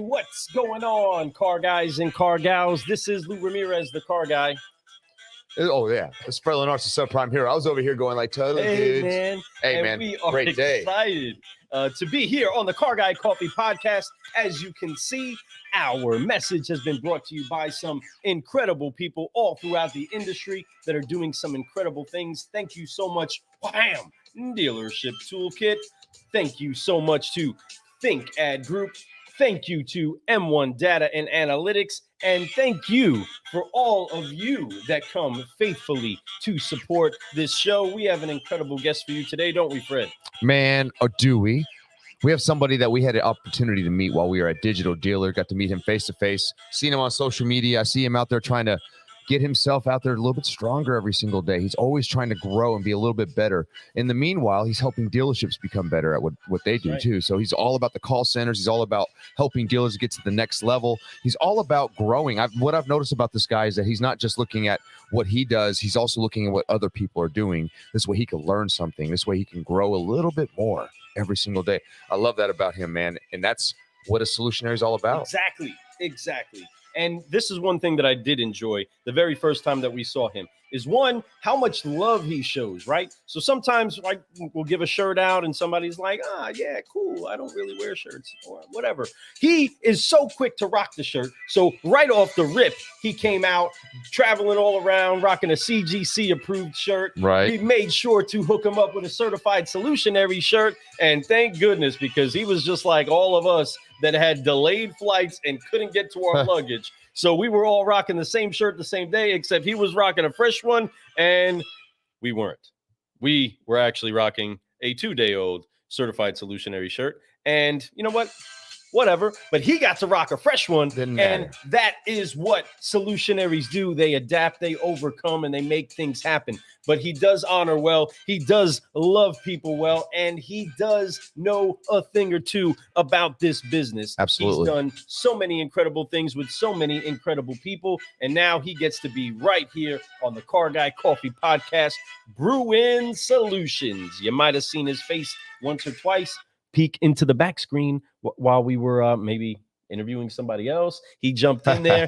what's going on, car guys and car gals? This is Lou Ramirez, the car guy. Oh, yeah. It's Fred Lenar's the subprime hero. I was over here going like, totally, Hey, dudes. man. Hey, and man. We are Great day. excited to be here on the Car Guy Coffee Podcast. As you can see, our message has been brought to you by some incredible people all throughout the industry that are doing some incredible things. Thank you so much, Wham! Dealership Toolkit. Thank you so much to ThinkAd Group. Thank you to M1 Data and Analytics. And thank you for all of you that come faithfully to support this show. We have an incredible guest for you today, don't we, Fred? Man, or do we? We have somebody that we had an opportunity to meet while we were at Digital Dealer. Got to meet him face to face. Seen him on social media. I see him out there trying to get himself out there a little bit stronger every single day. He's always trying to grow and be a little bit better. In the meanwhile, he's helping dealerships become better at what they do too. So he's all about the call centers. He's all about helping dealers get to the next level. He's all about growing. What I've noticed about this guy is that he's not just looking at what he does. He's also looking at what other people are doing. This way he can learn something. This way he can grow a little bit more every single day. I love that about him, man. And that's what a solutionary is all about. Exactly. And this is one thing that I did enjoy the very first time that we saw him is one, how much love he shows, right? So sometimes like we'll give a shirt out and somebody's like, yeah, cool. I don't really wear shirts or whatever. He is so quick to rock the shirt. So right off the rip, he came out traveling all around, rocking a CGC approved shirt. Right. We made sure to hook him up with a certified solutionary shirt. And thank goodness, because he was just like all of us that had delayed flights and couldn't get to our luggage. So we were all rocking the same shirt the same day, except he was rocking a fresh one and we weren't. We were actually rocking a 2-day-old certified solutionary shirt. And you know what? Whatever. But he got to rock a fresh one. And that is what solutionaries do. They adapt, they overcome, and they make things happen. But he does honor well. He does love people well. And he does know a thing or two about this business. Absolutely. He's done so many incredible things with so many incredible people. And now he gets to be right here on the Car Guy Coffee Podcast, Brew Solutions. You might have seen his face once or twice peek into the back screen while we were maybe interviewing somebody else. He jumped in there,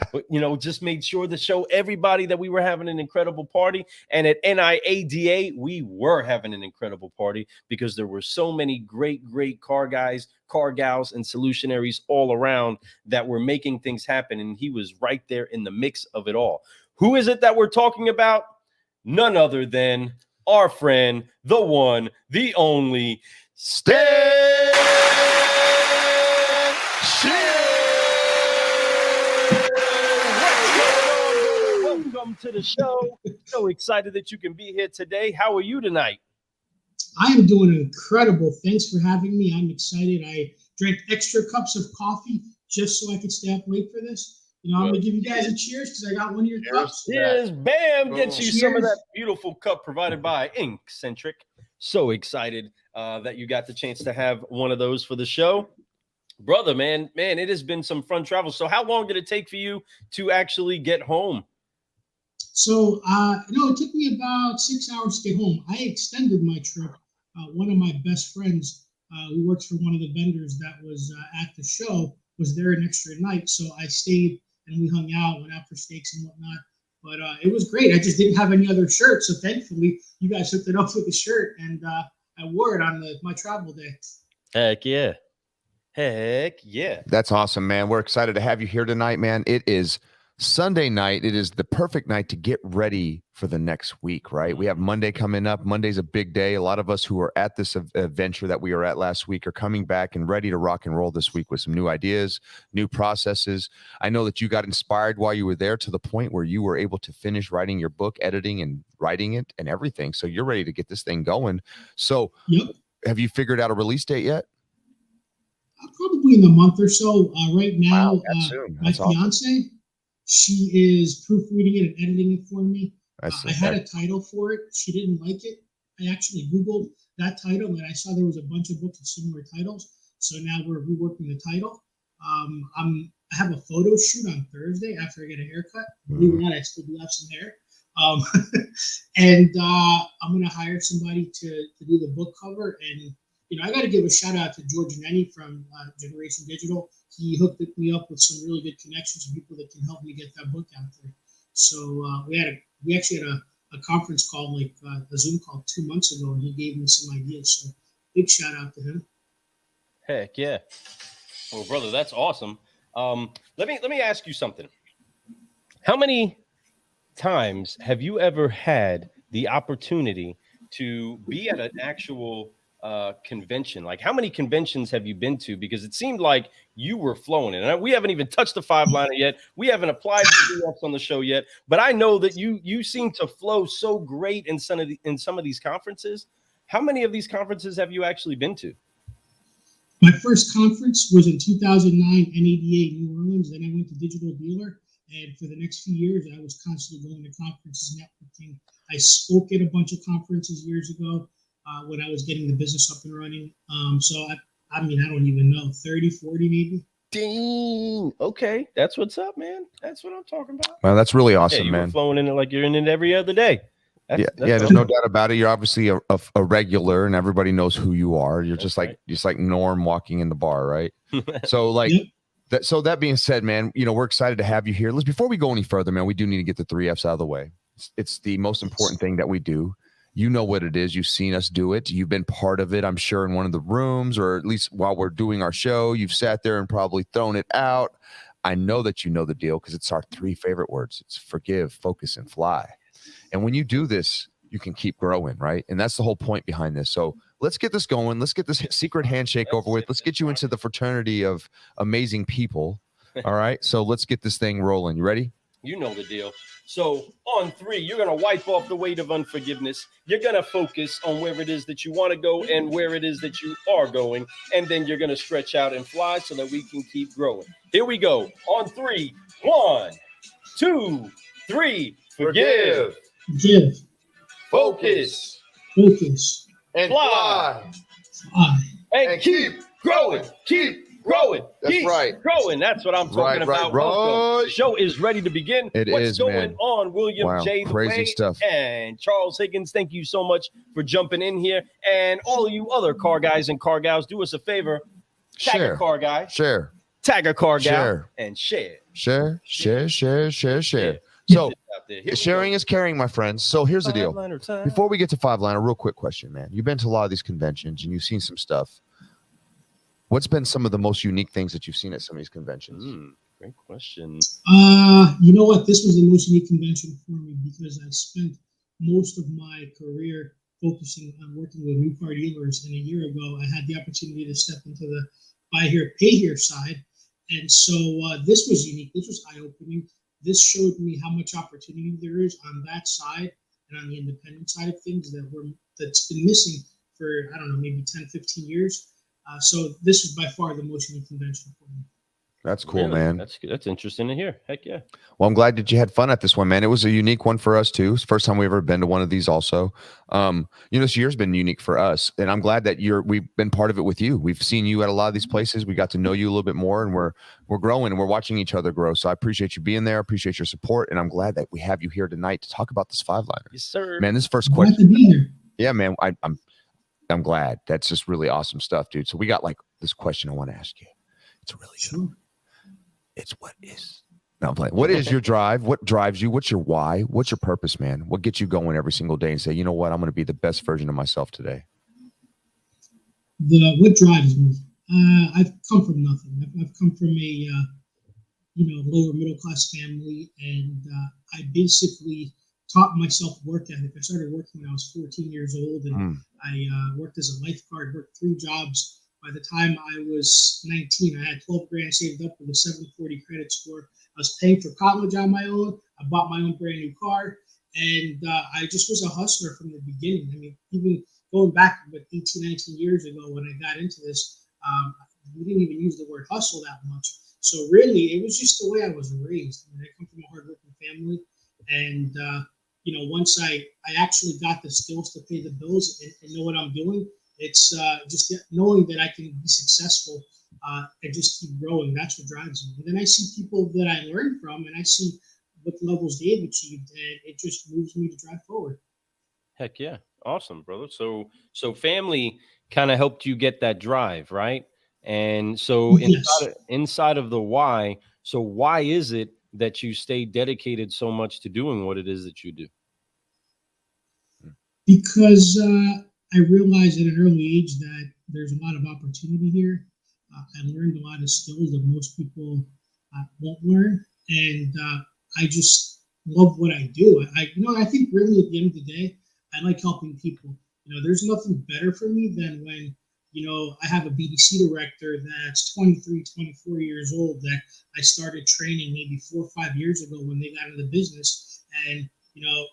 just made sure to show everybody that we were having an incredible party. And at NIADA, we were having an incredible party because there were so many great car guys, car gals, and solutionaries all around that were making things happen. And he was right there in the mix of it all. Who is it that we're talking about? None other than our friend, the one, the only, Stan Sher. Welcome to the show. So excited that you can be here today. How are you tonight? I am doing incredible. Thanks for having me. I'm excited. I drank extra cups of coffee just so I could stay up late for this. I'm going to give you guys a cheers because I got one of your cups. Cheers. Bam. Gets you Cheers. some of that beautiful cup provided by Inkcentric. So excited that you got the chance to have one of those for the show. Brother, man, it has been some fun travel. So how long did it take for you to actually get home? So, it took me about 6 hours to get home. I extended my trip. One of my best friends who works for one of the vendors that was at the show was there an extra night. So I stayed and we hung out, went out for steaks and whatnot. But it was great. I just didn't have any other shirt. So thankfully, you guys hooked it up with a shirt, and I wore it on my travel day. Heck yeah. That's awesome, man. We're excited to have you here tonight, man. It is Sunday night. It is the perfect night to get ready for the next week, right? We have Monday coming up. Monday's a big day. A lot of us who are at this adventure that we were at last week are coming back and ready to rock and roll this week with some new ideas, new processes. I know that you got inspired while you were there to the point where you were able to finish writing your book, editing and writing it and everything. So you're ready to get this thing going. So Have you figured out a release date yet? Probably in a month or so. Right now, my awesome. fiance, she is proofreading it and editing it for me. I had a title for it. She didn't like it. I actually Googled that title and I saw there was a bunch of books with similar titles. So now we're reworking the title. I have a photo shoot on Thursday after I get a haircut. Believe it or not, I still do have some hair. And I'm going to hire somebody to do the book cover. And, I got to give a shout out to George Nenny from Generation Digital. he hooked me up with some really good connections and people that can help me get that book out there. So we actually had a conference call, like a Zoom call 2 months ago, and he gave me some ideas. So big shout out to him. Heck yeah. Well, brother, that's awesome. Let me ask you something. How many times have you ever had the opportunity to be at an actual convention? Like, how many conventions have you been to? Because it seemed like you were flowing in. And we haven't even touched the 5-liner yet. We haven't applied the 3Fs on the show yet. But I know that you seem to flow so great in some of these conferences. How many of these conferences have you actually been to? My first conference was in 2009, NIADA New Orleans. Then I went to Digital Dealer. And for the next few years, I was constantly going to conferences, networking. I spoke at a bunch of conferences years ago when I was getting the business up and running. So, I mean, I don't even know, 30, 40 maybe. Dang. Okay. That's what's up, man. That's what I'm talking about. Well, that's really awesome, you man. were flowing in it like you're in it every other day. That's there's no doubt about it. You're obviously a regular, and everybody knows who you are. You're just like Norm walking in the bar, right? So like that being said, man, we're excited to have you here. Before we go any further, man, we do need to get the 3Fs out of the way. It's the most important thing that we do. You know what it is. You've seen us do it. You've been part of it, I'm sure, in one of the rooms, or at least while we're doing our show. You've sat there and probably thrown it out. I know that you know the deal because it's our 3 favorite words. It's forgive, focus, and fly. And when you do this, you can keep growing, right? And that's the whole point behind this. So let's get this going. Let's get this secret handshake over with. Let's get you into the fraternity of amazing people. All right. So let's get this thing rolling. You ready? You know the deal. So on 3, you're going to wipe off the weight of unforgiveness. You're going to focus on where it is that you want to go and where it is that you are going. And then you're going to stretch out and fly so that we can keep growing. Here we go. On 3, 1, 2, 3. Forgive. Give. Focus. And fly. And keep growing. Keep growing. That's keep right. growing. That's what I'm talking about. Welcome. The show is ready to begin. What's going on, William J. Crazy stuff. And Charles Higgins? Thank you so much for jumping in here. And all of you other car guys and car gals, do us a favor. Tag a car guy. Share. Tag a car gal. And share. Share. Yeah. So sharing is caring, my friends. So here's the deal. Before we get to 5-liner, real quick question, man. You've been to a lot of these conventions and you've seen some stuff. What's been some of the most unique things that you've seen at some of these conventions? Great question. You know what? This was the most unique convention for me because I spent most of my career focusing on working with new car dealers. And a year ago, I had the opportunity to step into the buy here, pay here side. And so this was unique. This was eye-opening. This showed me how much opportunity there is on that side and on the independent side of things that's been missing for, I don't know, maybe 10, 15 years. So this was by far the most unique convention for me. That's cool, man. That's interesting to hear. Heck yeah. Well, I'm glad that you had fun at this one, man. It was a unique one for us too. It's the first time we've ever been to one of these also. This year's been unique for us, and I'm glad that we've been part of it with you. We've seen you at a lot of these places. We got to know you a little bit more, and we're growing and we're watching each other grow. So I appreciate you being there. Appreciate your support, and I'm glad that we have you here tonight to talk about this 5-liner. Yes, sir. Man, this first question. Glad to be here. Yeah, man. I'm glad. That's just really awesome stuff, dude. So we got like this question I want to ask you. It's a really good one. It's what is. No, I'm playing. What is your drive? What drives you? What's your why? What's your purpose, man? What gets you going every single day and say, you know what, I'm going to be the best version of myself today? What drives me? I've come from nothing. I've come from a lower middle class family, and I basically taught myself work ethic. I started working when I was 14 years old, and I worked as a lifeguard. Worked 3 jobs. By the time I was 19, I had 12 grand saved up with a 740 credit score. I was paying for college on my own. I bought my own brand new car, and I just was a hustler from the beginning. I mean, even going back about 18, 19 years ago when I got into this, we didn't even use the word hustle that much. So really, it was just the way I was raised. I mean, I come from a hardworking family, and once I actually got the skills to pay the bills and know what I'm doing, it's just knowing that I can be successful and just keep growing. That's what drives me. And then I see people that I learned from, and I see what levels they've achieved, and it just moves me to drive forward. Heck yeah. Awesome, brother. So family kind of helped you get that drive, right? And so Yes. inside of the why, so why is it that you stay dedicated so much to doing what it is that you do? Because I realized at an early age that there's a lot of opportunity here. I learned a lot of skills that most people won't learn, and I just love what I do. I think really at the end of the day, I like helping people. There's nothing better for me than when I have a BDC director that's 23, 24 years old that I started training maybe 4 or 5 years ago when they got into the business, and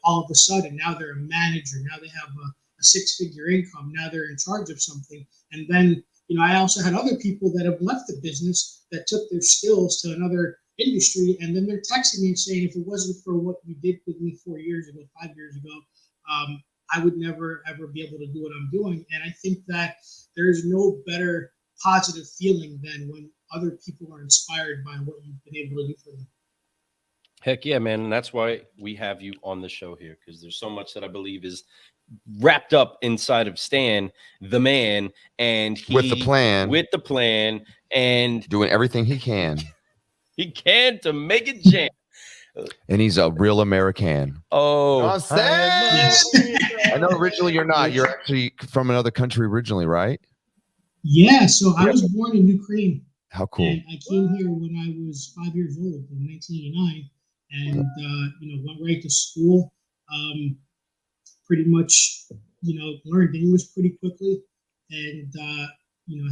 all of a sudden now they're a manager. Now they have a six-figure income. Now they're in charge of something. And then, I also had other people that have left the business that took their skills to another industry. And then they're texting me and saying, if it wasn't for what you did with me 4 years ago, 5 years ago, I would never, ever be able to do what I'm doing. And I think that there's no better positive feeling than when other people are inspired by what you've been able to do for them. Heck yeah, man. And that's why we have you on the show here, because there's so much that I believe is wrapped up inside of Stan, the man, and with the plan, and doing everything he can to make it jam. And he's a real American. Oh, I know originally you're not. You're actually from another country originally, right? Yeah, so I was born in Ukraine. How cool. And I came here when I was 5 years old in 1989, and went right to school. Pretty much, learned English pretty quickly, and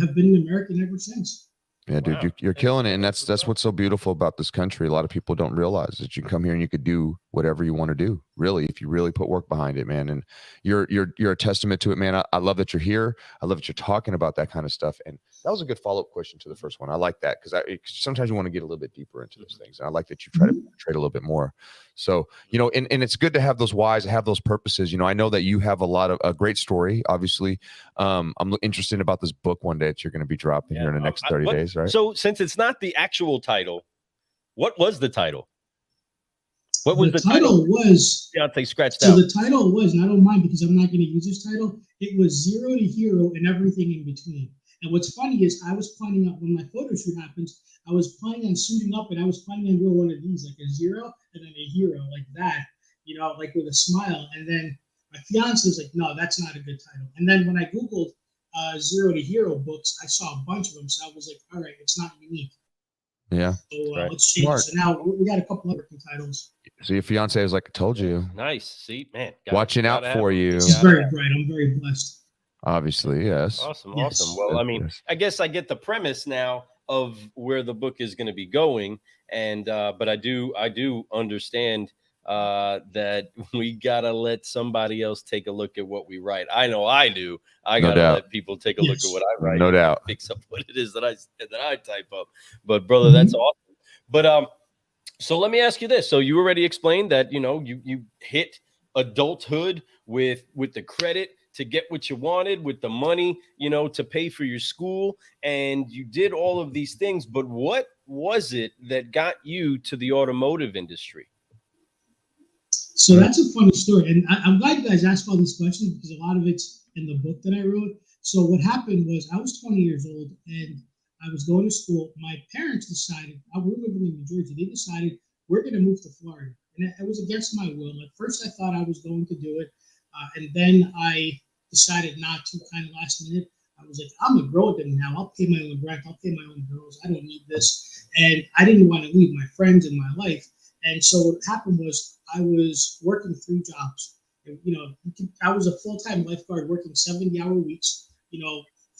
have been an American ever since. Yeah, dude, wow. you're killing it, and that's what's so beautiful about this country. A lot of people don't realize that you come here and you could do whatever you want to do, really, if you really put work behind it, man. And you're a testament to it, man. I love that you're here. I love that you're talking about that kind of stuff. And that was a good follow-up question to the first one. I like that because sometimes you want to get a little bit deeper into those things, and I like that you try to penetrate a little bit more. So, and it's good to have those whys, have those purposes. I know that you have a great story, obviously. I'm interested about this book one day that you're going to be dropping here in the next 30 days, right? So since it's not the actual title, what was the title? What was the title? Was scratched so out. The title was, and I don't mind because I'm not going to use this title. It was Zero to Hero and Everything in Between. And what's funny is I was planning on, when my photo shoot happens, I was planning on suiting up, and I was planning on doing one of these, like a zero and then a hero, like that, like with a smile. And then my fiance was like, no, that's not a good title. And then when I Googled Zero to Hero books, I saw a bunch of them. So I was like, all right, it's not unique. Yeah. So let's change it. So now we got a couple other titles. So your fiance was like, I told you. Nice. See, man. Watching out for you. This is very bright. I'm very blessed. Obviously, yes. Awesome. Well, I mean, I guess I get the premise now of where the book is going to be going, and but I do understand that we gotta let somebody else take a look at what we write. I know I do. I gotta let people take a look at what I write. No doubt. Fix up what it is that I type up. But brother, that's awesome. But so let me ask you this. So you already explained that you hit adulthood with the credit to get what you wanted, with the money, to pay for your school, and you did all of these things. But what was it that got you to the automotive industry? So that's a funny story. And I'm glad you guys asked all these questions because a lot of it's in the book that I wrote. So what happened was I was 20 years old and I was going to school. My parents decided, we were living in New Jersey, they decided we're going to move to Florida. And it was against my will. At first I thought I was going to do it. And then I decided not to, kind of last minute. I was like, I'm a grown adult now. I'll pay my own rent. I'll pay my own bills. I don't need this. And I didn't want to leave my friends and my life. And so what happened was I was working 3 jobs. I was a full-time lifeguard working 70-hour weeks,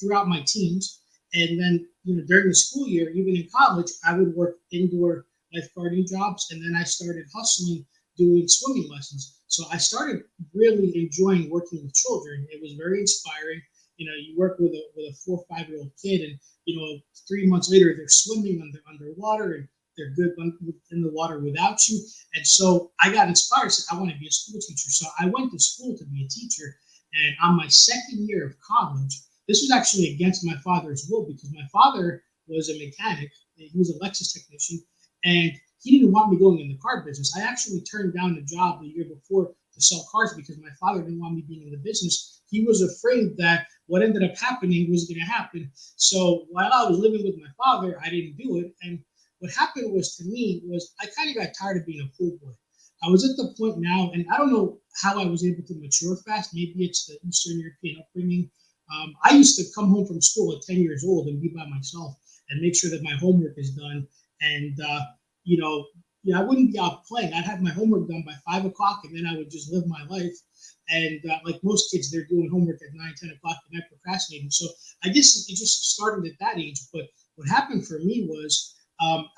throughout my teens. And then, during the school year, even in college, I would work indoor lifeguarding jobs. And then I started hustling, doing swimming lessons. So I started really enjoying working with children. It was very inspiring. You work with a 4 or 5-year-old kid, and 3 months later they're swimming underwater, and they're good in the water without you. And so I got inspired. Said I want to be a school teacher. So I went to school to be a teacher. And on my second year of college, this was actually against my father's will because my father was a mechanic. He was a Lexus technician, and he didn't want me going in the car business. I actually turned down the job the year before to sell cars because my father didn't want me being in the business. He was afraid that what ended up happening was going to happen. So while I was living with my father, I didn't do it. And what happened was, to me, was I kind of got tired of being a pool boy. I was at the point now, and I don't know how I was able to mature fast. Maybe it's the Eastern European upbringing. I used to come home from school at 10 years old and be by myself and make sure that my homework is done. And, I wouldn't be out playing. I'd have my homework done by 5 o'clock, and then I would just live my life. And like most kids, they're doing homework at 9, 10 o'clock at night, procrastinating. So I guess it just started at that age. But what happened for me was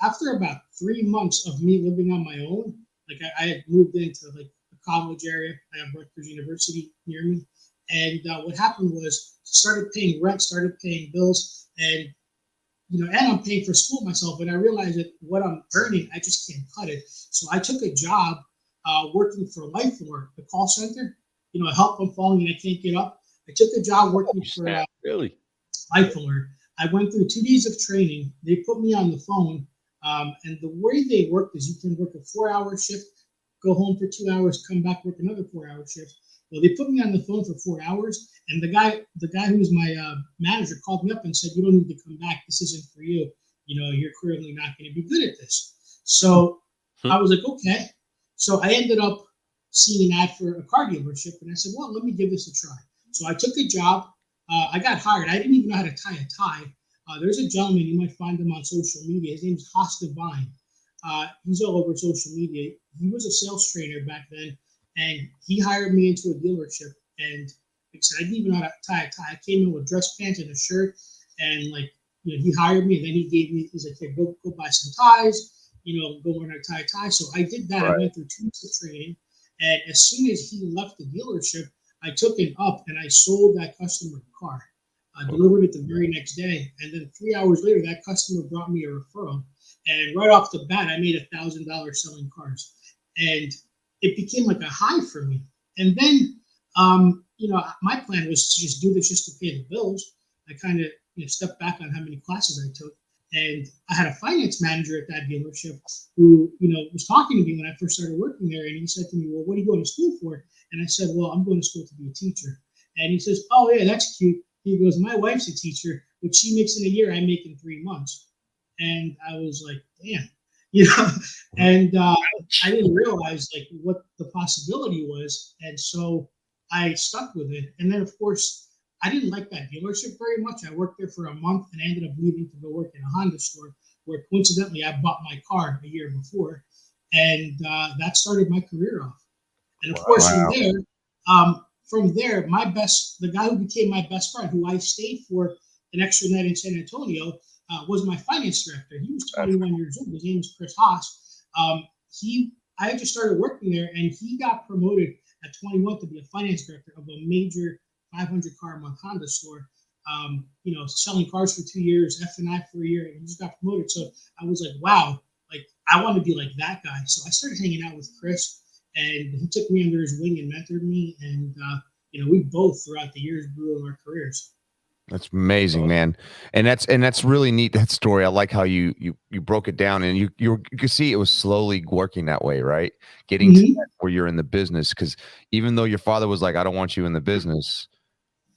after about 3 months of me living on my own, like I had moved into like the college area. I have Rutgers University near me. And what happened was started paying rent, started paying bills, and and I'm paying for school myself. And I realized that what I'm earning, I just can't cut it. So I took a job working for LifeAlert, the call center. Help I'm falling and I can't get up. I took a job working for really LifeAlert. I went through 2 days of training. They put me on the phone, and the way they work is you can work a 4-hour shift, go home for 2 hours, come back, work another 4-hour shift. Well, they put me on the phone for 4 hours, and the guy who was my manager called me up and said, "You don't need to come back. This isn't for you. You're clearly not going to be good at this." So I was like, okay. So I ended up seeing an ad for a car dealership, and I said, well, let me give this a try. So I took a job. I got hired. I didn't even know how to tie a tie. There's a gentleman, you might find him on social media. His name's Haas Devine. He's all over social media. He was a sales trainer back then. And he hired me into a dealership. And like I said, I didn't even know how to tie a tie. I came in with dress pants and a shirt. And he hired me. And then he's like, hey, go buy some ties, go learn how to tie a tie. So I did that. Right. I went through 2 weeks of training. And as soon as he left the dealership, I took it up and I sold that customer a car. I delivered it the very next day. And then 3 hours later, that customer brought me a referral. And right off the bat, I made $1,000 selling cars. And it became like a high for me. And then, my plan was to just do this just to pay the bills. I kind of stepped back on how many classes I took. And I had a finance manager at that dealership who, was talking to me when I first started working there. And he said to me, well, what are you going to school for? And I said, well, I'm going to school to be a teacher. And he says, oh, yeah, that's cute. He goes, my wife's a teacher. What she makes in a year, I make in 3 months. And I was like, damn. And I didn't realize what the possibility was. And so I stuck with it. And then, of course, I didn't like that dealership very much. I worked there for a month and I ended up leaving to go work in a Honda store where coincidentally I bought my car a year before. And that started my career off. And of course, from there, the guy who became my best friend, who I stayed for an extra night in San Antonio, was my finance director. He was 21 years old. His name is Chris Haas. I just started working there, and he got promoted at 21 to be a finance director of a major 500 car a month Honda store. Selling cars for 2 years, F&I for a year, and he just got promoted. So I was like, wow, I want to be like that guy. So I started hanging out with Chris, and he took me under his wing and mentored me. And we both throughout the years grew in our careers. That's amazing, man. And that's really neat, that story. I like how you broke it down, and you could see it was slowly working that way, right? Getting to that where you're in the business. Because even though your father was like, I don't want you in the business,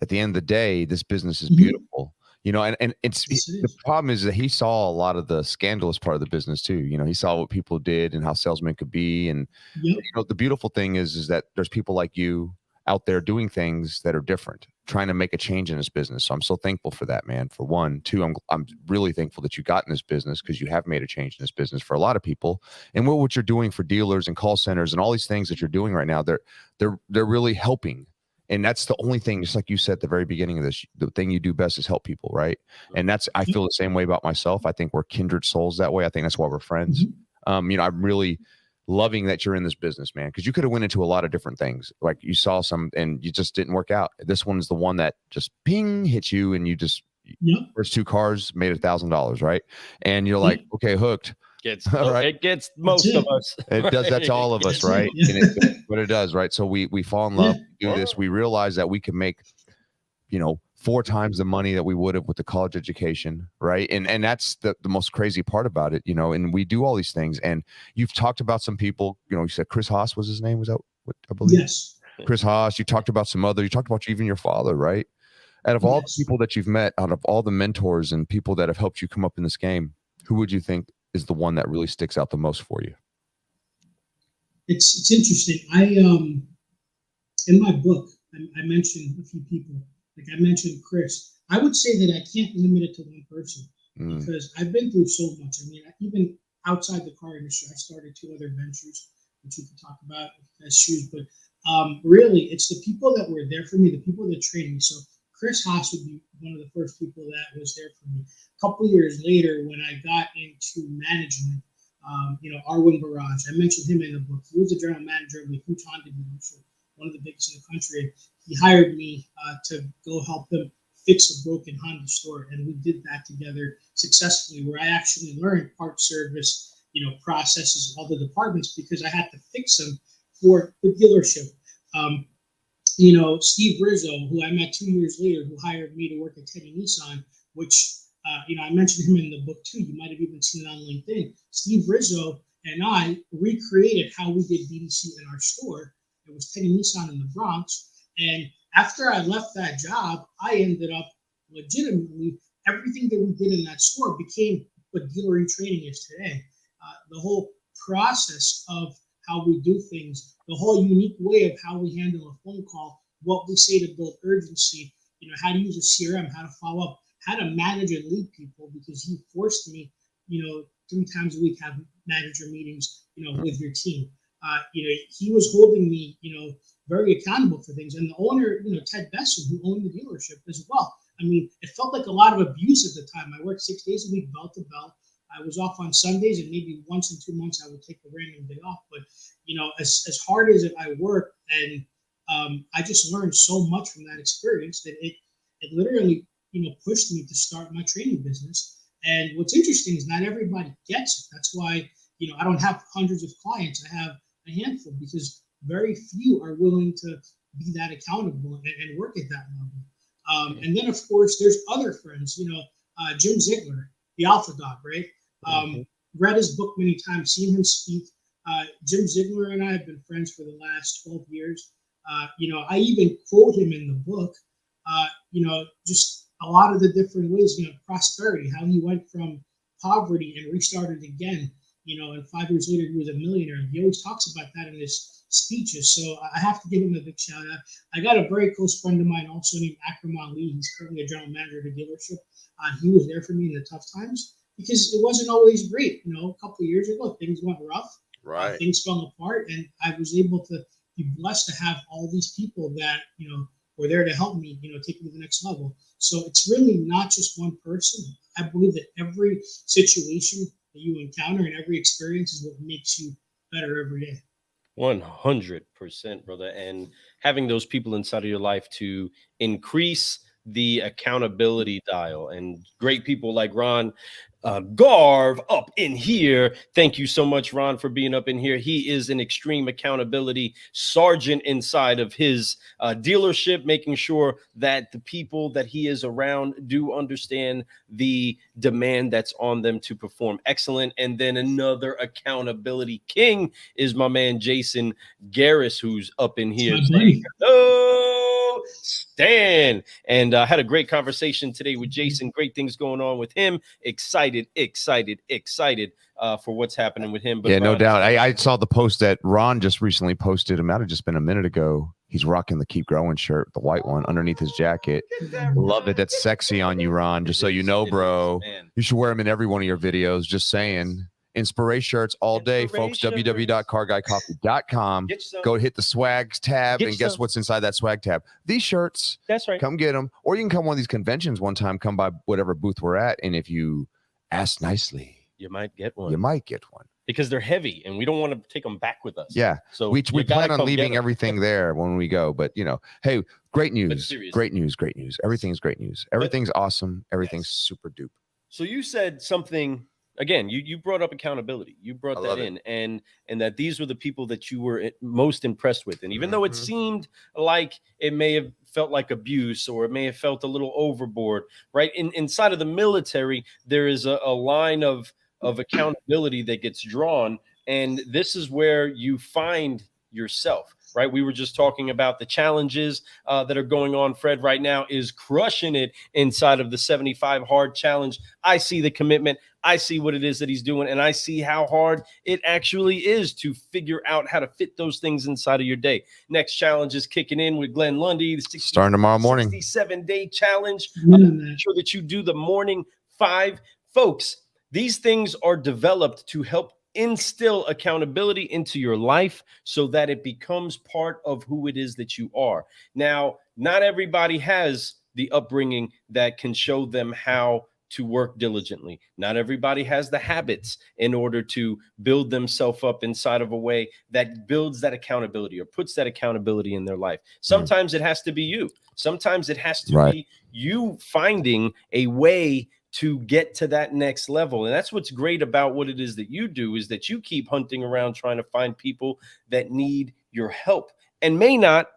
at the end of the day, this business is beautiful. And the problem is that he saw a lot of the scandalous part of the business too. He saw what people did and how salesmen could be. And the beautiful thing is that there's people like you out there doing things that are different, trying to make a change in this business. So I'm so thankful for that, man. For one. Two, I'm really thankful that you got in this business, because you have made a change in this business for a lot of people. And what you're doing for dealers and call centers and all these things that you're doing right now, they're really helping. And that's the only thing, just like you said at the very beginning of this, the thing you do best is help people, right? And I feel the same way about myself. I think we're kindred souls that way. I think that's why we're friends. I'm really loving that you're in this business, man, because you could have went into a lot of different things. Like you saw some and you just didn't work out. This one's the one that just ping hit you, and you just first 2 cars made $1,000, right? And you're like, okay, hooked. It gets most of us. It does. That's all of us, right? And it's what it does, right? So we fall in love, do this. We realize that we can make, 4 times the money that we would have with the college education, right? And that's the most crazy part about it, and we do all these things. And you've talked about some people, you said Chris Haas was his name. Was that? I believe. Yes. Chris Haas, you talked about some other, you talked about even your father, right? Out of all the people that you've met, out of all the mentors and people that have helped you come up in this game, who would you think is the one that really sticks out the most for you? It's interesting. In my book, I mentioned a few people. Like I mentioned Chris. I would say that I can't limit it to one person because I've been through so much. I mean, even outside the car industry, I started 2 other ventures, which we could talk about as shoes. But really, it's the people that were there for me, the people that trained me. So Chris Haas would be one of the first people that was there for me. A couple years later, when I got into management, Arwin Barrage, I mentioned him in the book. He was the general manager of the huge Honda dealership, one of the biggest in the country. He hired me to go help him fix a broken Honda store, and we did that together successfully, where I actually learned part service, processes, all the departments, because I had to fix them for the dealership. Steve Rizzo, who I met 2 years later, who hired me to work at Teddy Nissan, which I mentioned him in the book too. You might have even seen it on LinkedIn. Steve Rizzo and I recreated how we did BDC in our store. It was Teddy Nissan in the Bronx. And after I left that job, I ended up legitimately, everything that we did in that store became what dealer eTraining is today. The whole process of how we do things, the whole unique way of how we handle a phone call, what we say to build urgency, how to use a CRM, how to follow up, how to manage and lead people, because he forced me, 3 times a week have manager meetings, with your team. He was holding me, very accountable for things. And the owner, Ted Besson, who owned the dealership as well. I mean, it felt like a lot of abuse at the time. I worked 6 days a week, bell to bell. I was off on Sundays, and maybe once in 2 months I would take a random day off. But, as hard as I worked, and I just learned so much from that experience that it literally, pushed me to start my training business. And what's interesting is not everybody gets it. That's why, I don't have hundreds of clients. I have a handful, because very few are willing to be that accountable and work at that level. And then, of course, there's other friends, Jim Ziegler, the Alpha Dog, right? Read his book many times, seen him speak. Jim Ziegler and I have been friends for the last 12 years. I even quote him in the book, just a lot of the different ways, prosperity, how he went from poverty and restarted again, and 5 years later he was a millionaire. He always talks about that in his speeches. So I have to give him a big shout out. I got a very close friend of mine also named Akram Ali. He's currently a general manager of a dealership. He was there for me in the tough times, because it wasn't always great. A couple of years ago, things went rough. Right. Things fell apart, and I was able to be blessed to have all these people that, were there to help me, take me to the next level. So it's really not just one person. I believe that every situation that you encounter and every experience is what makes you better every day. 100%, brother. And having those people inside of your life to increase the accountability dial, and great people like Ron Garv up in here. Thank you so much, Ron, for being up in here. He is an extreme accountability sergeant inside of his dealership, making sure that the people that he is around do understand the demand that's on them to perform excellent. And then another accountability king is my man Jason Garris, who's up in here. Hello, Stan. And I had a great conversation today with Jason. Great things going on with him. Excited for what's happening with him. But yeah, Ron, no doubt. I saw the post that Ron just recently posted. It might have just been a minute ago. He's rocking the Keep Growing shirt, the white one underneath his jacket. Love it. That's sexy on you, Ron. Just so you know, bro. You should wear them in every one of your videos. Just saying. Inspiration shirts all day, folks. www.carguycoffee.com. Go hit the swags tab, and guess what's inside that swag tab? These shirts. That's right. Come get them. Or you can come to one of these conventions one time. Come by whatever booth we're at, and if you ask nicely, you might get one. You might get one. Because they're heavy, and we don't want to take them back with us. Yeah. So we plan on leaving everything there when we go. But, hey, great news. Great news. Everything's great news. Everything's awesome. Everything's super dupe. So you said something. Again, you brought up accountability. You brought that in, and that these were the people that you were most impressed with. And even though it seemed like it may have felt like abuse, or it may have felt a little overboard, right? Inside of the military, there is a line of accountability that gets drawn, and this is where you find yourself. right? We were just talking about the challenges that are going on. Fred right now is crushing it inside of the 75 hard challenge. I see the commitment. I see what it is that he's doing, and I see how hard it actually is to figure out how to fit those things inside of your day. Next challenge is kicking in with Glenn Lundy, the starting tomorrow morning, 67-day challenge. Make sure that you do the morning 5. Folks, these things are developed to help instill accountability into your life so that it becomes part of who it is that you are. Now, not everybody has the upbringing that can show them how to work diligently. Not everybody has the habits in order to build themselves up inside of a way that builds that accountability or puts that accountability in their life. Sometimes it has to be you. Sometimes it has to be you finding a way to get to that next level. And that's what's great about what it is that you do, is that you keep hunting around trying to find people that need your help and may not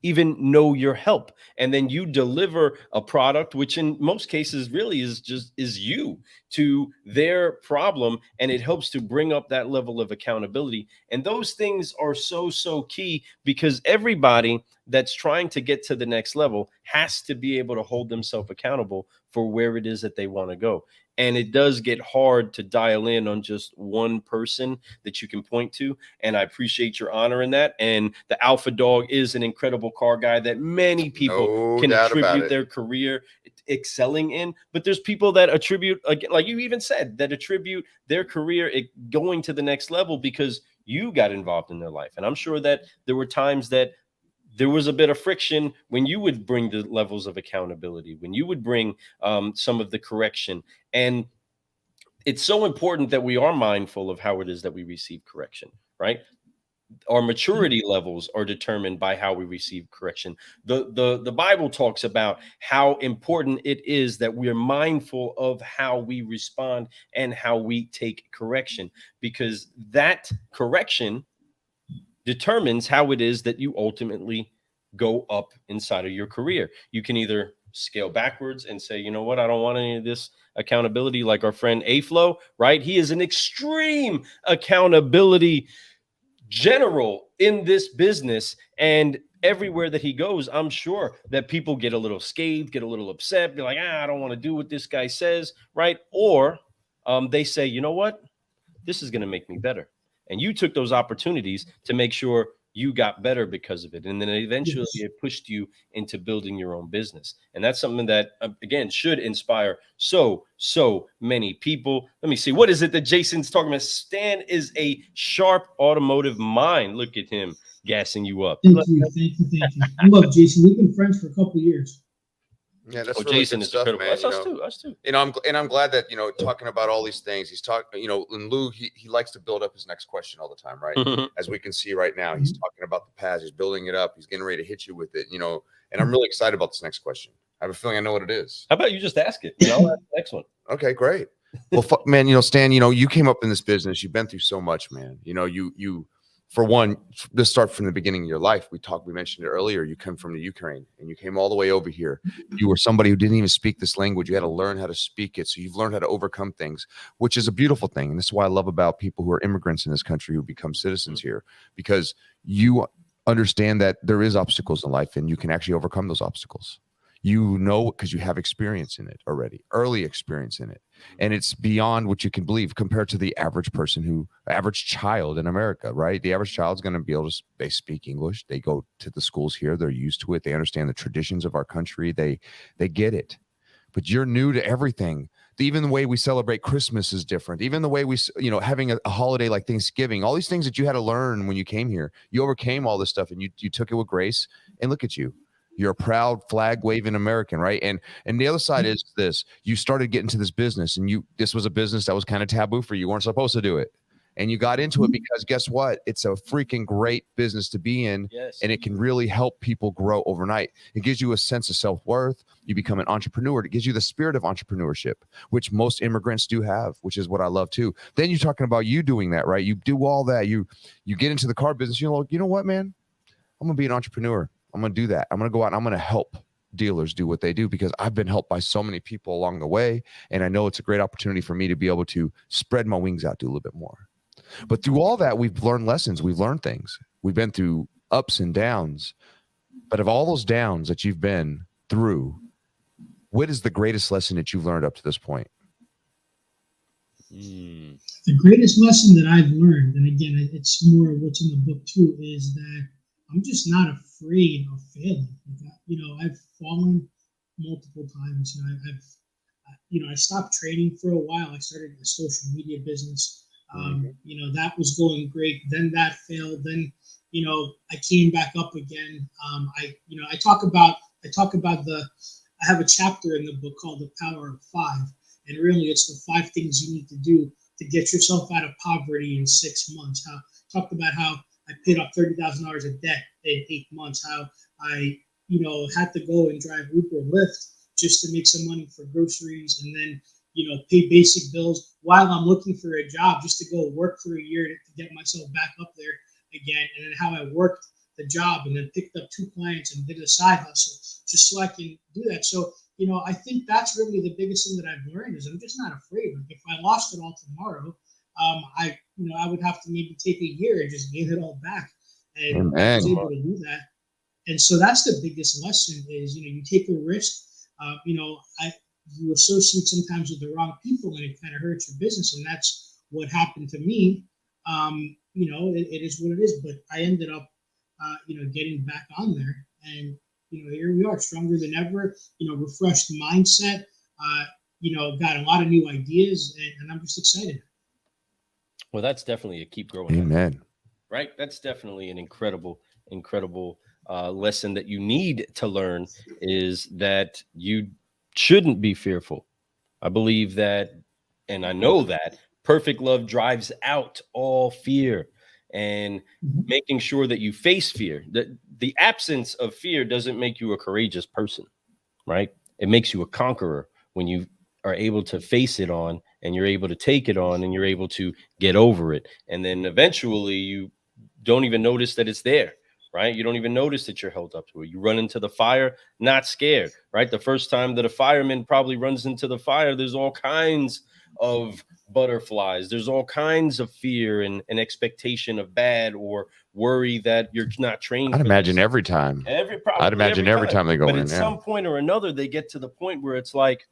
even know your help. And then you deliver a product, which in most cases really is you to their problem. And it helps to bring up that level of accountability. And those things are so key, because everybody that's trying to get to the next level has to be able to hold themselves accountable for where it is that they want to go. And it does get hard to dial in on just one person that you can point to. And I appreciate your honor in that. And the Alpha Dog is an incredible car guy that many people can attribute their career excelling in. But there's people that attribute, like you even said, that attribute their career going to the next level because you got involved in their life. And I'm sure that there were times that there was a bit of friction when you would bring the levels of accountability, when you would bring some of the correction. And it's so important that we are mindful of how it is that we receive correction, right? Our maturity levels are determined by how we receive correction. The Bible talks about how important it is that we're mindful of how we respond and how we take correction, because that correction determines how it is that you ultimately go up inside of your career. You can either scale backwards and say, you know what, I don't want any of this accountability, like our friend A-Flow, right? He is an extreme accountability general in this business, and everywhere that he goes, I'm sure that people get a little scathed, get a little upset, be like, I don't want to do what this guy says, right? Or they say, you know what, this is going to make me better. And you took those opportunities to make sure you got better because of it. And then eventually it pushed you into building your own business. And that's something that, again, should inspire so many people. Let me see. What is it that Jason's talking about? Stan is a sharp automotive mind. Look at him gassing you up. Thank you. I love Jason. We've been friends for a couple of years. Yeah, that's really Jason is stuff, incredible. Man. Us too. I'm glad that, talking about all these things, he's talking, and Lou, he likes to build up his next question all the time, right? As we can see right now, he's talking about the past, he's building it up, he's getting ready to hit you with it, and I'm really excited about this next question. I have a feeling I know what it is. How about you just ask it? I'll ask the next one. Okay, great. Well, man, Stan, you came up in this business, you've been through so much, man. You for one, let's start from the beginning of your life. We mentioned it earlier. You come from the Ukraine and you came all the way over here. You were somebody who didn't even speak this language. You had to learn how to speak it. So you've learned how to overcome things, which is a beautiful thing. And this is why I love about people who are immigrants in this country who become citizens here, because you understand that there is obstacles in life and you can actually overcome those obstacles. Because you have experience in it already, early experience in it. And it's beyond what you can believe compared to the average child in America, right? The average child's going to be able to, they speak English. They go to the schools here. They're used to it. They understand the traditions of our country. They get it. But you're new to everything. Even the way we celebrate Christmas is different. Even the way we, having a holiday like Thanksgiving, all these things that you had to learn when you came here, you overcame all this stuff and you took it with grace. And look at you. You're a proud flag waving American, right? And the other side is this: you started getting to this business, and this was a business that was kind of taboo for you. You weren't supposed to do it, and you got into it because guess what? It's a freaking great business to be in, and it can really help people grow overnight. It gives you a sense of self-worth. You become an entrepreneur. It gives you the spirit of entrepreneurship, which most immigrants do have, which is what I love too. Then you're talking about you doing that, right? You do all that. You get into the car business. You know what, man? I'm gonna be an entrepreneur. I'm going to do that. I'm going to go out and I'm going to help dealers do what they do because I've been helped by so many people along the way. And I know it's a great opportunity for me to be able to spread my wings out, do a little bit more. But through all that, we've learned lessons. We've learned things. We've been through ups and downs. But of all those downs that you've been through, what is the greatest lesson that you've learned up to this point? The greatest lesson that I've learned, and again, it's more of what's in the book too, is that I'm just not afraid of failing. I've fallen multiple times. I stopped training for a while. I started a social media business. That was going great. Then that failed. Then, I came back up again. I talk about I have a chapter in the book called The Power of Five. And really, it's the 5 things you need to do to get yourself out of poverty in 6 months. Talked about how I paid off $30,000 of debt in 8 months. How I, had to go and drive Uber or Lyft just to make some money for groceries, and then, pay basic bills while I'm looking for a job, just to go work for a year to get myself back up there again. And then how I worked the job and then picked up 2 clients and did a side hustle just so I can do that. So, I think that's really the biggest thing that I've learned is I'm just not afraid. Like if I lost it all tomorrow, I would have to maybe take a year and just give it all back. And I was able to do that. And so that's the biggest lesson is, you take a risk. You associate sometimes with the wrong people and it kind of hurts your business. And that's what happened to me. It is what it is, but I ended up, getting back on there, and here we are, stronger than ever, refreshed mindset, got a lot of new ideas, and I'm just excited. Well, that's definitely a keep growing. Amen. Right? That's definitely an incredible lesson that you need to learn, is that you shouldn't be fearful. I believe that, and I know that perfect love drives out all fear. And making sure that you face fear, that the absence of fear doesn't make you a courageous person, right? It makes you a conqueror when you are able to face it on, and you're able to take it on, and you're able to get over it. And then eventually you don't even notice that it's there, right? You don't even notice that you're held up to it. You run into the fire, not scared, right? The first time that a fireman probably runs into the fire, there's all kinds of butterflies. There's all kinds of fear and expectation of bad, or worry that you're not trained. I'd imagine this. Every time. I'd imagine every time they go in. But at some point or another, they get to the point where it's like,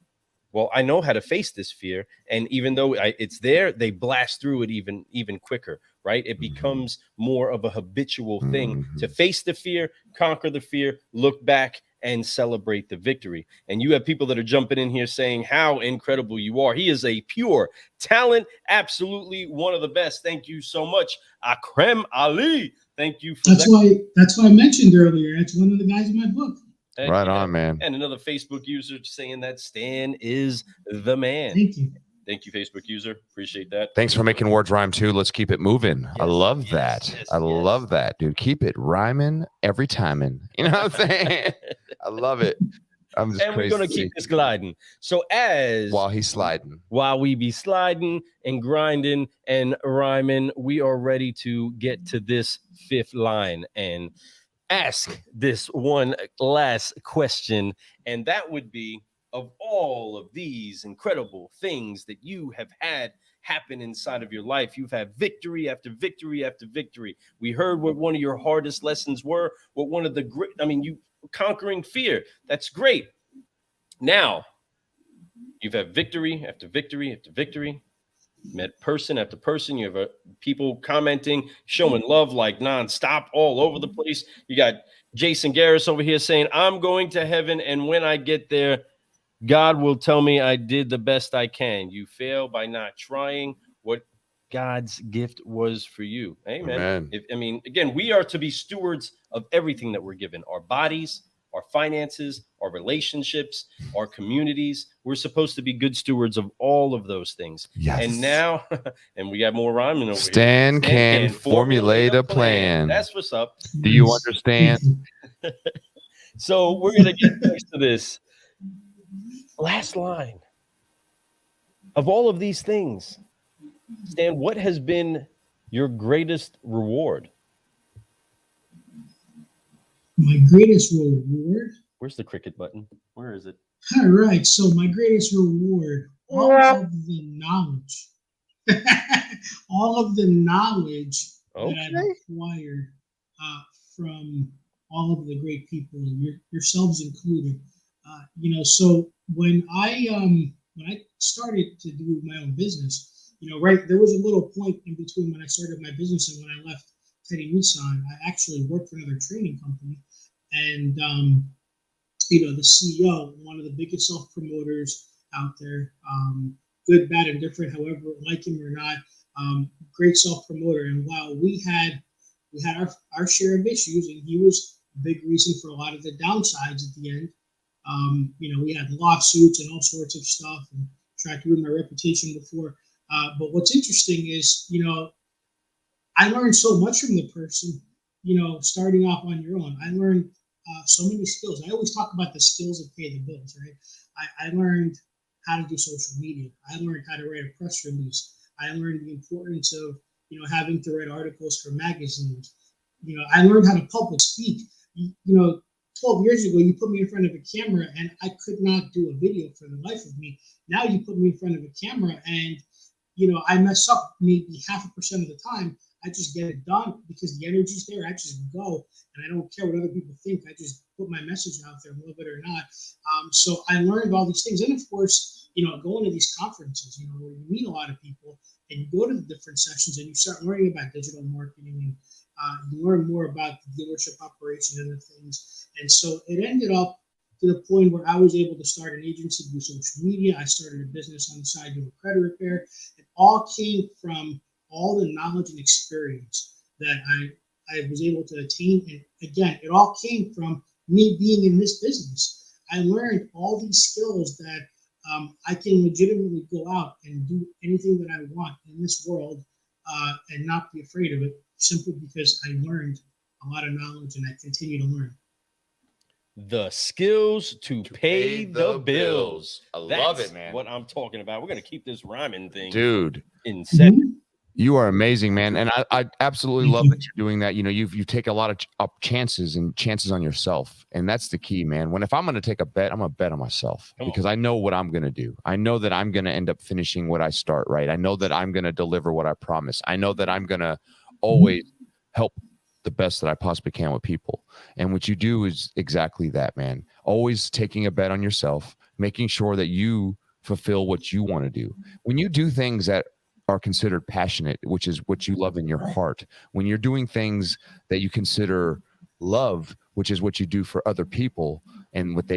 well, I know how to face this fear. And even though it's there, they blast through it even quicker, right? It becomes more of a habitual thing to face the fear, conquer the fear, look back, and celebrate the victory. And you have people that are jumping in here saying how incredible you are. He is a pure talent, absolutely one of the best. Thank you so much, Akrem Ali. Thank you for that. That's why I mentioned earlier. That's one of the guys in my book. Right on, man. And another Facebook user saying that Stan is the man. Thank you, Facebook user. Appreciate that. Thanks for making words rhyme too. Let's keep it moving. Yes, I love that. I love that, dude. Keep it rhyming every timing. You know what I'm saying? I love it. I'm just we're gonna keep this gliding. So while he's sliding, while we be sliding and grinding and rhyming, we are ready to get to this 5th line and ask this one last question, and that would be, of all of these incredible things that you have had happen inside of your life, you've had victory after victory after victory. We heard what one of your hardest lessons were, what one of the great, you conquering fear. That's great. Now, you've had victory after victory after victory. Met person after person. You have people commenting, showing love like nonstop all over the place. You got Jason Garris over here saying, I'm going to heaven, and when I get there, God will tell me I did the best I can. You fail by not trying what God's gift was for you. Amen. Again, we are to be stewards of everything that we're given. Our bodies, our finances, our relationships, our communities. We're supposed to be good stewards of all of those things. Yes. And now, and we got more rhyming over here. Stan can formulate a plan. That's what's up. Do you understand? So we're going to get next to this. Last line. Of all of these things, Stan, what has been your greatest reward? My greatest reward? Where's the cricket button? Where is it? All right. So my greatest reward, all of the knowledge. All of the knowledge that I've acquired from all of the great people, yourselves included. So when I started to do my own business, right, there was a little point in between when I started my business and when I left Teddy Nissan. I actually worked for another training company, and the CEO, one of the biggest self promoters out there, good, bad, and different, however, like him or not, great self promoter. And while we had our share of issues, and he was a big reason for a lot of the downsides at the end. We had lawsuits and all sorts of stuff, and tried to ruin my reputation before. But what's interesting is, I learned so much from the person. Starting off on your own, I learned so many skills. I always talk about the skills that pay the bills, right? I learned how to do social media. I learned how to write a press release. I learned the importance of, having to write articles for magazines. I learned how to public speak. 12 years ago, you put me in front of a camera and I could not do a video for the life of me. Now you put me in front of a camera and, I mess up maybe 0.5% of the time. I just get it done because the energy's there. I just go and I don't care what other people think. I just put my message out there, love it or not. So I learned all these things. And of course, going to these conferences, where you meet a lot of people and you go to the different sessions and you start learning about digital marketing and you learn more about the dealership operation and the things. And so it ended up to the point where I was able to start an agency, do social media. I started a business on the side doing credit repair. It all came from all the knowledge and experience that I was able to attain. And again, it all came from me being in this business. I learned all these skills that I can legitimately go out and do anything that I want in this world and not be afraid of it, simply because I learned a lot of knowledge and I continue to learn. The skills to pay the bills. I love That's it, man. what I'm talking about. We're going to keep this rhyming thing, dude. in set. You are amazing, man, and I absolutely Thank love you. that you're doing that. You take a lot of chances on yourself, and that's the key, man. If I'm going to take a bet, I'm going to bet on myself because I know what I'm going to do. I know that I'm going to end up finishing what I start, right? I know that I'm going to deliver what I promise. I know that I'm going to always help the best that I possibly can with people. And what you do is exactly that, man. Always taking a bet on yourself, making sure that you fulfill what you want to do. When you do things that are considered passionate, which is what you love in your heart, when you're doing things that you consider love, which is what you do for other people, and what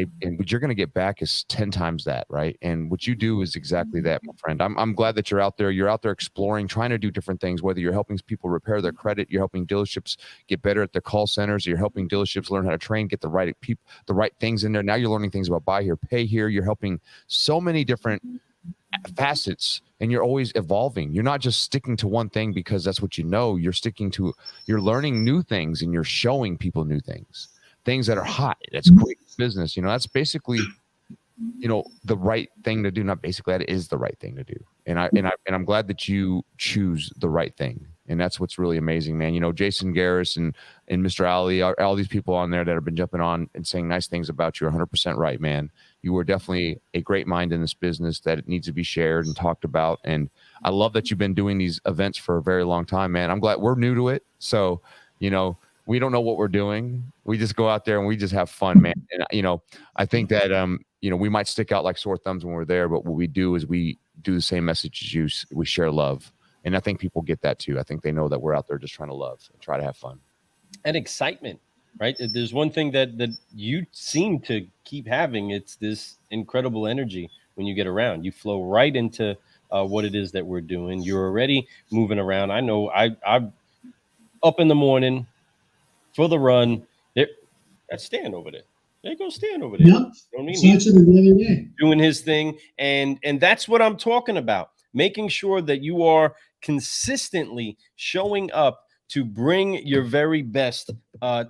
you're going to get back is 10 times that, right? And what you do is exactly that, my friend. I'm glad that you're out there exploring, trying to do different things, whether you're helping people repair their credit, you're helping dealerships get better at their call centers, you're helping dealerships learn how to train, get the right people, the right things in there. Now you're learning things about buy here, pay here. You're helping so many different facets, and you're always evolving. You're not just sticking to one thing because that's what you know. You're learning new things, and you're showing people new things that are hot. That's great business. That's basically, the right thing to do. Not basically, that is the right thing to do. And I'm glad that you choose the right thing. And that's what's really amazing, man. Jason Garris and Mr. Ali, all these people on there that have been jumping on and saying nice things about you are 100% right, man. You are definitely a great mind in this business that it needs to be shared and talked about. And I love that you've been doing these events for a very long time, man. I'm glad we're new to it. So, we don't know what we're doing. We just go out there and we just have fun, man. And, I think that, we might stick out like sore thumbs when we're there, but what we do is we do the same message as you. We share love. And I think people get that too. I think they know that we're out there just trying to love and try to have fun. And excitement, right? There's one thing that you seem to keep having. It's this incredible energy when you get around. You flow right into what it is that we're doing. You're already moving around. I know I'm up in the morning for the run. That's Stan over there. There goes Stan over there. Yep. He's doing his thing. And that's what I'm talking about. Making sure that you are consistently showing up to bring your very best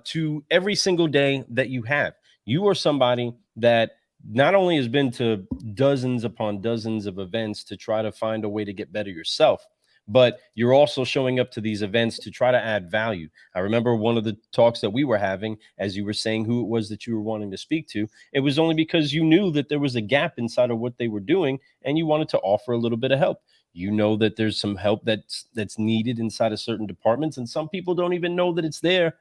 to every single day that you have. You are somebody that not only has been to dozens upon dozens of events to try to find a way to get better yourself, but you're also showing up to these events to try to add value. I remember one of the talks that we were having, as you were saying who it was that you were wanting to speak to. It was only because you knew that there was a gap inside of what they were doing, and you wanted to offer a little bit of help. You know that there's some help that's needed inside of certain departments, and some people don't even know that it's there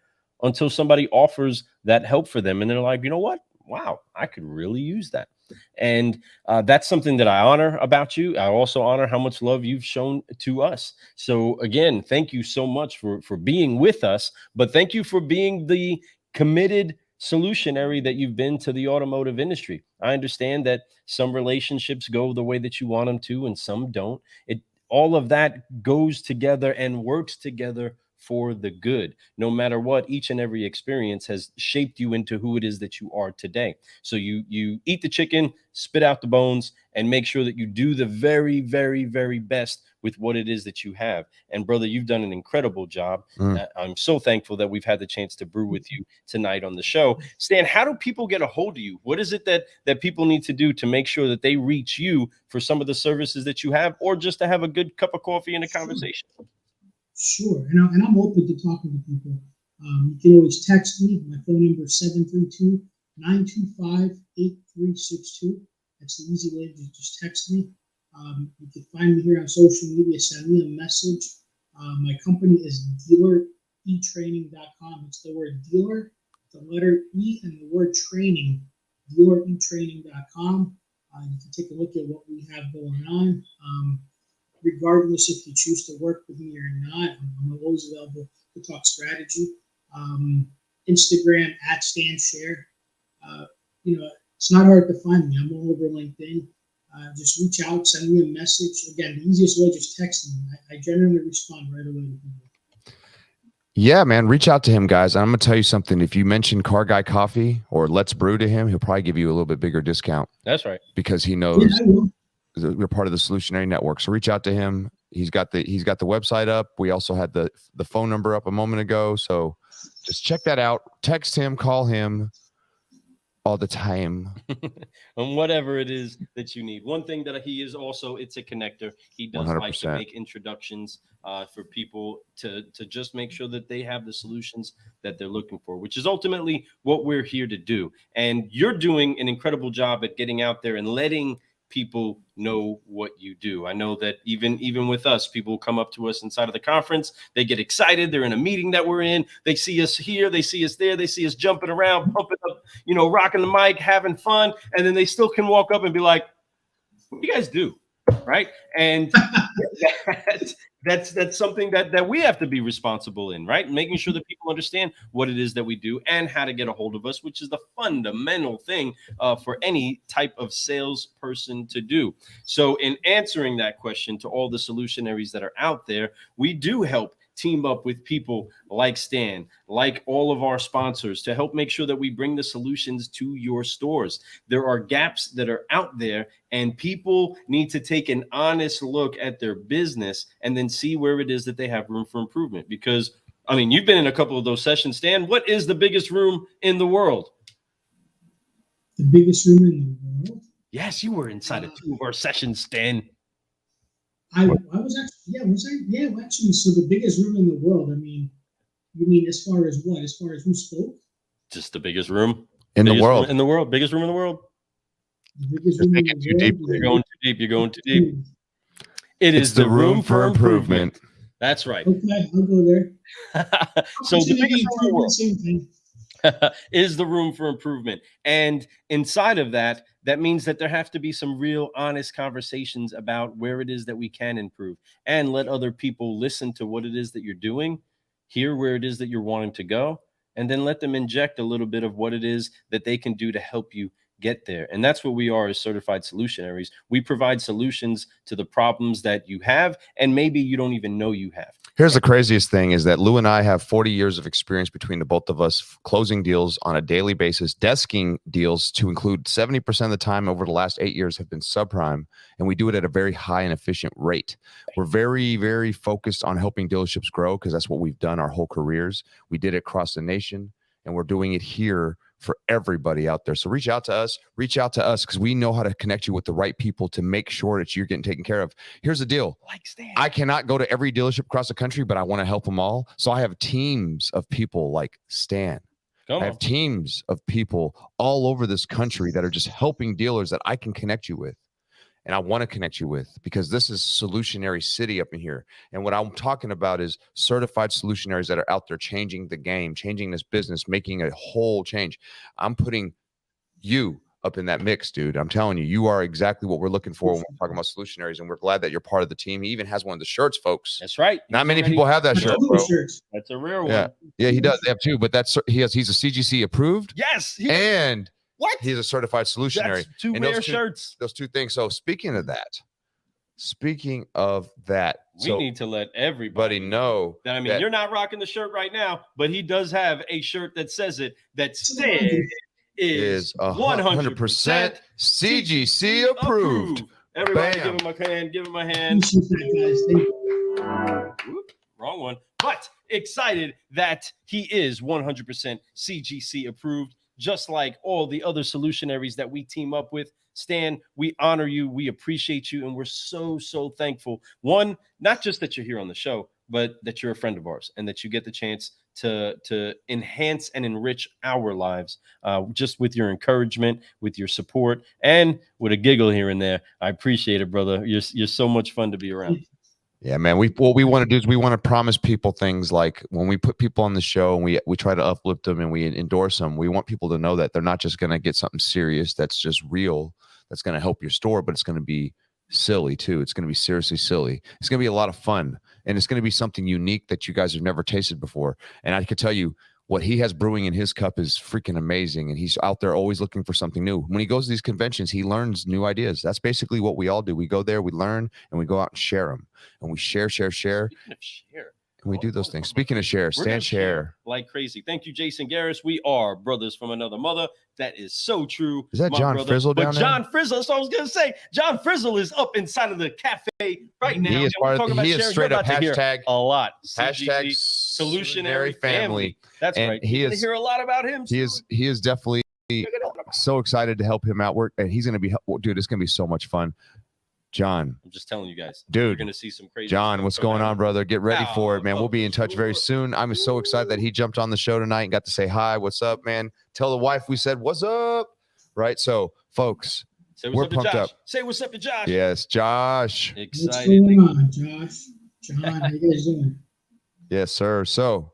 until somebody offers that help for them. And they're like, you know what? Wow, I could really use that. And that's something that I honor about you. I also honor how much love you've shown to us. So again, thank you so much for being with us, but thank you for being the committed solutionary that you've been to the automotive industry. I understand that some relationships go the way that you want them to, and some don't. All of that goes together and works together for the good. No matter what, each and every experience has shaped you into who it is that you are today. So you eat the chicken, spit out the bones, and make sure that you do the very, very, very best with what it is that you have. And brother, you've done an incredible job. I'm so thankful that we've had the chance to brew with you tonight on the show. Stan, how do people get a hold of you? What is it that people need to do to make sure that they reach you for some of the services that you have, or just to have a good cup of coffee and a conversation? Sure, and I'm open to talking to people. You can always text me. My phone number is 732-925-8362. That's the easy way to just text me. You can find me here on social media. Send me a message. My company is dealer eTraining.com. It's the word dealer, the letter E, and the word training, dealer eTraining.com. You can take a look at what we have going on. Regardless if you choose to work with me or not, I'm always available to talk strategy. Instagram at Stan Sher. It's not hard to find me. I'm all over LinkedIn. Just reach out, send me a message. Again, the easiest way, just text me. I generally respond right away to people. Yeah, man, reach out to him, guys. I'm going to tell you something. If you mention Car Guy Coffee or Let's Brew to him, he'll probably give you a little bit bigger discount. That's right. Because he knows we're part of the Solutionary Network. So reach out to him. He's got the website up. We also had the phone number up a moment ago. So just check that out. Text him, call him all the time. On whatever it is that you need. One thing that he is also, it's a connector. He does 100%. Like to make introductions for people to just make sure that they have the solutions that they're looking for, which is ultimately what we're here to do. And you're doing an incredible job at getting out there and letting people know what you do. I know that even with us, people come up to us inside of the conference, they get excited, they're in a meeting that we're in, they see us here, they see us there, they see us jumping around, pumping up, rocking the mic, having fun, and then they still can walk up and be like, what do you guys do? Right? And that's something that we have to be responsible in, right? Making sure that people understand what it is that we do and how to get a hold of us, which is the fundamental thing for any type of salesperson to do. So in answering that question to all the solutionaries that are out there, we do help team up with people like Stan, like all of our sponsors, to help make sure that we bring the solutions to your stores. There are gaps that are out there, and people need to take an honest look at their business and then see where it is that they have room for improvement. Because, I mean, you've been in a couple of those sessions, Stan. What is the biggest room in the world? The biggest room in the world? Yes, you were inside of two of our sessions, Stan. I was actually, was I? Yeah, actually, so the biggest room in the world, I mean, you mean as far as what? As far as who spoke? Just the biggest room in the world. In the world, biggest room in the world. The biggest room in the world. Deep. You're going too deep. You're going too deep. It's the room for improvement. That's right. Okay, I'll go there. So the biggest room in the world. Same thing. Is the room for improvement. And inside of that, that means that there have to be some real honest conversations about where it is that we can improve, and let other people listen to what it is that you're doing, hear where it is that you're wanting to go, and then let them inject a little bit of what it is that they can do to help you get there. And that's what we are as certified solutionaries. We provide solutions to the problems that you have, and maybe you don't even know you have. Here's the craziest thing is that Lou and I have 40 years of experience between the both of us, closing deals on a daily basis, desking deals to include 70% of the time over the last 8 years have been subprime. And we do it at a very high and efficient rate. We're very, very focused on helping dealerships grow because that's what we've done our whole careers. We did it across the nation, and we're doing it here for everybody out there. So reach out to us because we know how to connect you with the right people to make sure that you're getting taken care of. Here's the deal. Like Stan. I cannot go to every dealership across the country, but I want to help them all. So I have teams of people like Stan. I have teams of people all over this country that are just helping dealers that I can connect you with. and I want to connect you with, because this is solutionary city up in here. And what I'm talking about is certified solutionaries that are out there changing the game, changing this business, making a whole change. I'm putting you up in that mix, dude. I'm telling you, you are exactly what we're looking for when we're talking about solutionaries, and we're glad that you're part of the team. He even has one of the shirts, folks. That's right. Not many people have that shirt, bro. That's a rare one. Yeah, he does. They have two, but he's a CGC approved. Yes. And what? He's a certified solutionary. That's two rare shirts. Those two things. So speaking of that, we need to let everybody know that, I mean, you're not rocking the shirt right now, but he does have a shirt that says it, that Stan is 100% CGC approved. Everybody give him a hand. Give him a hand. Wrong one. But excited that he is 100% CGC approved, just like all the other solutionaries that we team up with. Stan, we honor you, we appreciate you, and we're so thankful. One, not just that you're here on the show, but that you're a friend of ours and that you get the chance to enhance and enrich our lives just with your encouragement, with your support, and with a giggle here and there. I appreciate it, brother. You're so much fun to be around. Yeah, man. What we want to do is we want to promise people things like when we put people on the show and we try to uplift them and we endorse them, we want people to know that they're not just going to get something serious that's just real, that's going to help your store, but it's going to be silly too. It's going to be seriously silly. It's going to be a lot of fun, and it's going to be something unique that you guys have never tasted before. And I could tell you, what he has brewing in his cup is freaking amazing, and he's out there always looking for something new. When he goes to these conventions, he learns new ideas. That's basically what we all do. We go there, we learn, and we go out and share them. And we share. And we do those things. Speaking of share, Stan Sher. Like crazy. Thank you, Jason Garris. We are brothers from another mother. That is so true. Is that John Frizzle down there? John Frizzle, that's what I was going to say. John Frizzle is up inside of the cafe right now. He is straight up hashtag a lot. Hashtag solutionary family. That's and right. He is, hear a lot about him. He is definitely so excited to help him out work. And he's going to be, dude, it's going to be so much fun. John, I'm just telling you guys, dude, you're gonna see some crazy. John, what's going on, brother? Get ready for it, man. We'll be in touch very soon. I'm so excited that he jumped on the show tonight and got to say hi. What's up, man? Tell the wife we said what's up. Right. So, folks, we're pumped up. Say what's up to Josh. Yes, Josh. Excited. What's going on, Josh? John, how you guys doing? Yes, sir. So,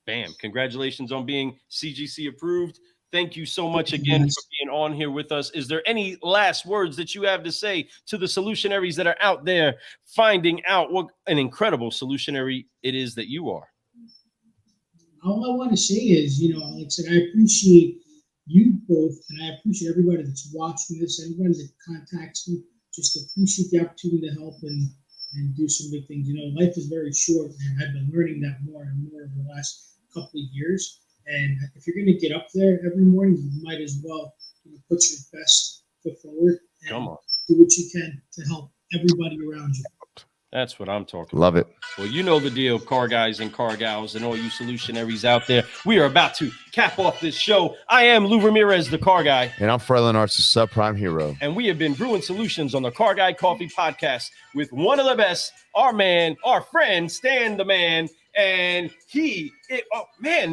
bam! Congratulations on being CGC approved. Thank you so much again for being on here with us. Is there any last words that you have to say to the solutionaries that are out there finding out what an incredible solutionary it is that you are? All I want to say is, like I said, I appreciate you both, and I appreciate everybody that's watching this, everybody that contacts me. Just appreciate the opportunity to help and do some big things. Life is very short, and I've been learning that more and more over the last couple of years. And if you're going to get up there every morning, you might as well put your best foot forward and do what you can to help everybody around you. That's what I'm talking about. Love it. Well, you know the deal, car guys and car gals and all you solutionaries out there. We are about to cap off this show. I am Lou Ramirez, the car guy. And I'm Freeland Arts, the subprime hero. And we have been brewing solutions on the Car Guy Coffee Podcast with one of the best, our man, our friend, Stan the Man. And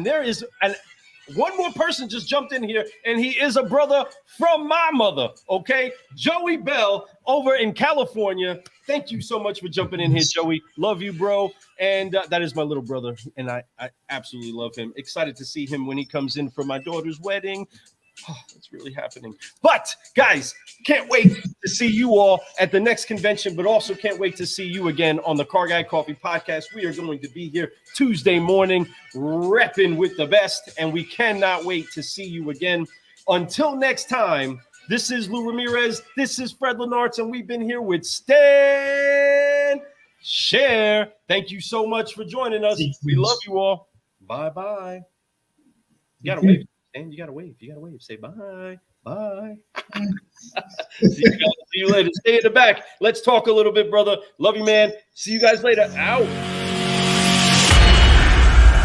there is one more person just jumped in here, and he is a brother from my mother, okay? Joey Bell over in California. Thank you so much for jumping in here, Joey. Love you, bro. And that is my little brother, and I absolutely love him. Excited to see him when he comes in for my daughter's wedding. Oh, it's really happening. But, guys, can't wait to see you all at the next convention, but also can't wait to see you again on the Car Guy Coffee Podcast. We are going to be here Tuesday morning, repping with the best, and we cannot wait to see you again. Until next time, this is Lou Ramirez, this is Fred Lenartz, and we've been here with Stan Sher. Thank you so much for joining us. We love you all. Bye-bye. You got to wave. And you gotta wave. Say bye. Bye. See you later. Stay in the back. Let's talk a little bit, brother. Love you, man. See you guys later. Out.